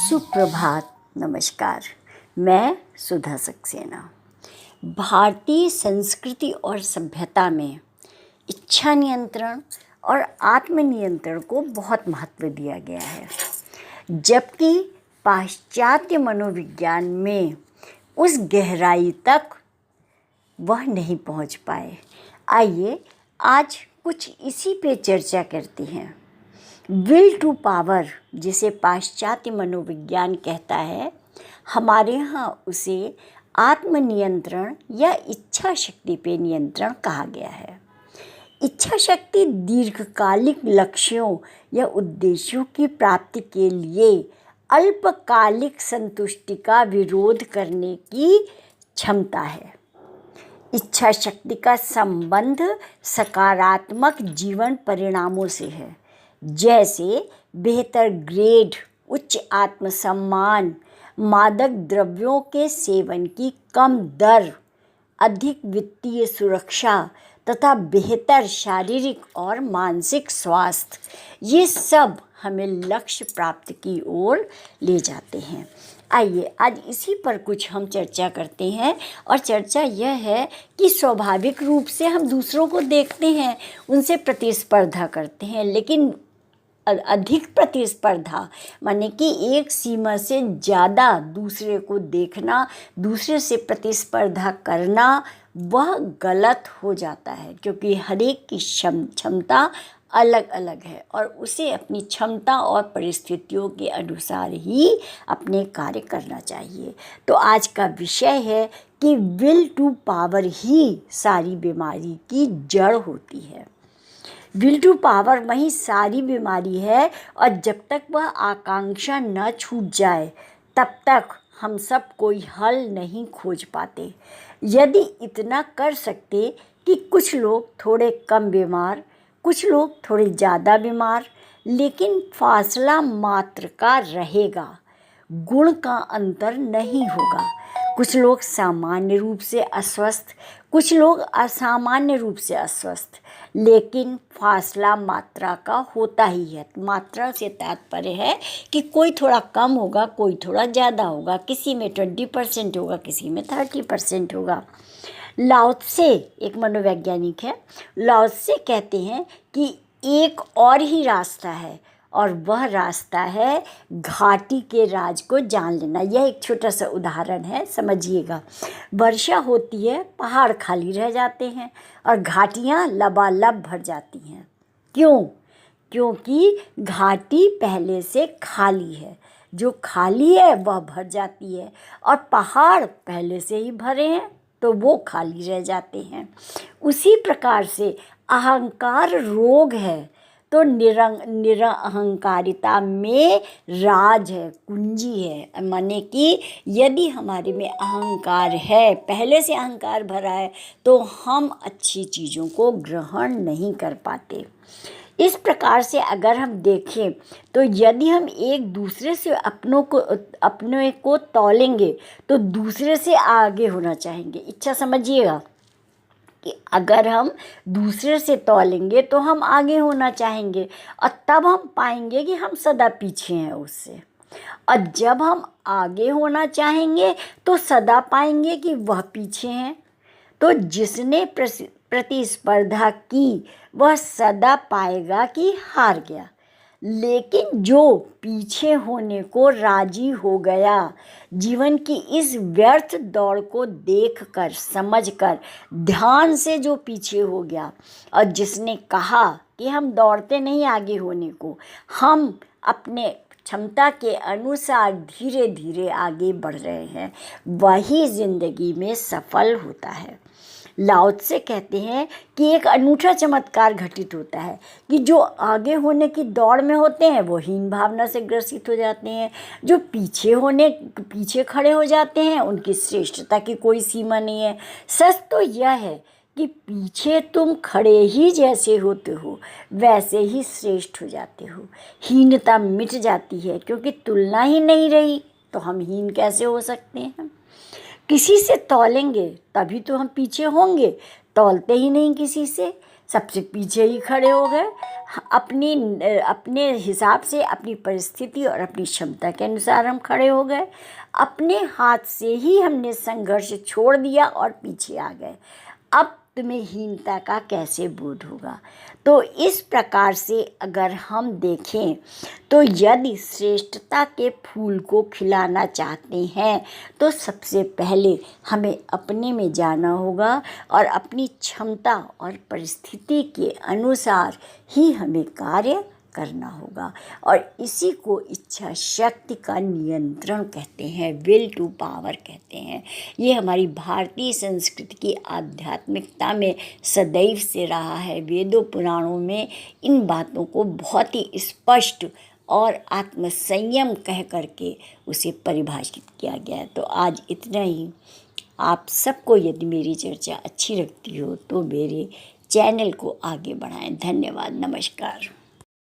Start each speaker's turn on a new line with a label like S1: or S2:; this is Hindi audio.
S1: सुप्रभात, नमस्कार। मैं सुधा सक्सेना। भारतीय संस्कृति और सभ्यता में इच्छा नियंत्रण और आत्मनियंत्रण को बहुत महत्व दिया गया है, जबकि पाश्चात्य मनोविज्ञान में उस गहराई तक वह नहीं पहुंच पाए। आइए आज कुछ इसी पे चर्चा करते हैं। विल टू पावर, जिसे पाश्चात्य मनोविज्ञान कहता है, हमारे यहाँ उसे आत्मनियंत्रण या इच्छा शक्ति पे नियंत्रण कहा गया है। इच्छा शक्ति दीर्घकालिक लक्ष्यों या उद्देश्यों की प्राप्ति के लिए अल्पकालिक संतुष्टि का विरोध करने की क्षमता है। इच्छा शक्ति का संबंध सकारात्मक जीवन परिणामों से है, जैसे बेहतर ग्रेड, उच्च आत्मसम्मान, मादक द्रव्यों के सेवन की कम दर, अधिक वित्तीय सुरक्षा तथा बेहतर शारीरिक और मानसिक स्वास्थ्य। ये सब हमें लक्ष्य प्राप्त की ओर ले जाते हैं। आइए आज इसी पर कुछ हम चर्चा करते हैं। और चर्चा यह है कि स्वाभाविक रूप से हम दूसरों को देखते हैं, उनसे प्रतिस्पर्धा करते हैं, लेकिन अधिक प्रतिस्पर्धा माने कि एक सीमा से ज़्यादा दूसरे को देखना, दूसरे से प्रतिस्पर्धा करना, वह गलत हो जाता है, क्योंकि हर एक की क्षमता अलग अलग है और उसे अपनी क्षमता और परिस्थितियों के अनुसार ही अपने कार्य करना चाहिए। तो आज का विषय है कि विल टू पावर ही सारी बीमारी की जड़ होती है। विल टू पावर वही सारी बीमारी है, और जब तक वह आकांक्षा न छूट जाए तब तक हम सब कोई हल नहीं खोज पाते। यदि इतना कर सकते कि कुछ लोग थोड़े कम बीमार, कुछ लोग थोड़े ज़्यादा बीमार, लेकिन फासला मात्र का रहेगा, गुण का अंतर नहीं होगा। कुछ लोग सामान्य रूप से अस्वस्थ, कुछ लोग असामान्य रूप से अस्वस्थ, लेकिन फासला मात्रा का होता ही है। मात्रा से तात्पर्य है कि कोई थोड़ा कम होगा, कोई थोड़ा ज़्यादा होगा, किसी में 20% होगा, किसी में 30% होगा। लाओ त्से एक मनोवैज्ञानिक है। लाओ त्से कहते हैं कि एक और ही रास्ता है, और वह रास्ता है घाटी के राज को जान लेना। यह एक छोटा सा उदाहरण है, समझिएगा। वर्षा होती है, पहाड़ खाली रह जाते हैं और घाटियाँ लबालब भर जाती हैं। क्यों? क्योंकि घाटी पहले से खाली है, जो खाली है वह भर जाती है, और पहाड़ पहले से ही भरे हैं तो वो खाली रह जाते हैं। उसी प्रकार से अहंकार रोग है, तो निरअहंकारिता में राज है, कुंजी है। माने कि यदि हमारे में अहंकार है, पहले से अहंकार भरा है, तो हम अच्छी चीज़ों को ग्रहण नहीं कर पाते। इस प्रकार से अगर हम देखें तो यदि हम एक दूसरे से अपने को तौलेंगे तो दूसरे से आगे होना चाहेंगे। इच्छा समझिएगा कि अगर हम दूसरे से तौलेंगे तो हम आगे होना चाहेंगे, और तब हम पाएंगे कि हम सदा पीछे हैं उससे। और जब हम आगे होना चाहेंगे तो सदा पाएंगे कि वह पीछे हैं। तो जिसने प्रतिस्पर्धा की वह सदा पाएगा कि हार गया, लेकिन जो पीछे होने को राजी हो गया, जीवन की इस व्यर्थ दौड़ को देखकर, समझकर, ध्यान से जो पीछे हो गया, और जिसने कहा कि हम दौड़ते नहीं आगे होने को, हम अपने क्षमता के अनुसार धीरे धीरे आगे बढ़ रहे हैं, वही जिंदगी में सफल होता है। लाओ त्से कहते हैं कि एक अनूठा चमत्कार घटित होता है कि जो आगे होने की दौड़ में होते हैं वो हीन भावना से ग्रसित हो जाते हैं, जो पीछे खड़े हो जाते हैं उनकी श्रेष्ठता की कोई सीमा नहीं है। सच तो यह है कि पीछे तुम खड़े ही जैसे होते हो वैसे ही श्रेष्ठ हो जाते हो। हीनता मिट जाती है, क्योंकि तुलना ही नहीं रही तो हम हीन कैसे हो सकते हैं। किसी से तौलेंगे तभी तो हम पीछे होंगे, तौलते ही नहीं किसी से, सबसे पीछे ही खड़े हो गए। अपने हिसाब से, अपनी परिस्थिति और अपनी क्षमता के अनुसार हम खड़े हो गए। अपने हाथ से ही हमने संघर्ष छोड़ दिया और पीछे आ गए। अब तुम्हें हीनता का कैसे बोध होगा। तो इस प्रकार से अगर हम देखें तो यदि श्रेष्ठता के फूल को खिलाना चाहते हैं तो सबसे पहले हमें अपने में जाना होगा और अपनी क्षमता और परिस्थिति के अनुसार ही हमें कार्य करना होगा। और इसी को इच्छा शक्ति का नियंत्रण कहते हैं, विल टू पावर कहते हैं। ये हमारी भारतीय संस्कृति की आध्यात्मिकता में सदैव से रहा है। वेदों पुराणों में इन बातों को बहुत ही स्पष्ट और आत्मसंयम कह करके उसे परिभाषित किया गया है। तो आज इतना ही। आप सबको यदि मेरी चर्चा अच्छी लगती हो तो मेरे चैनल को आगे बढ़ाएं। धन्यवाद। नमस्कार।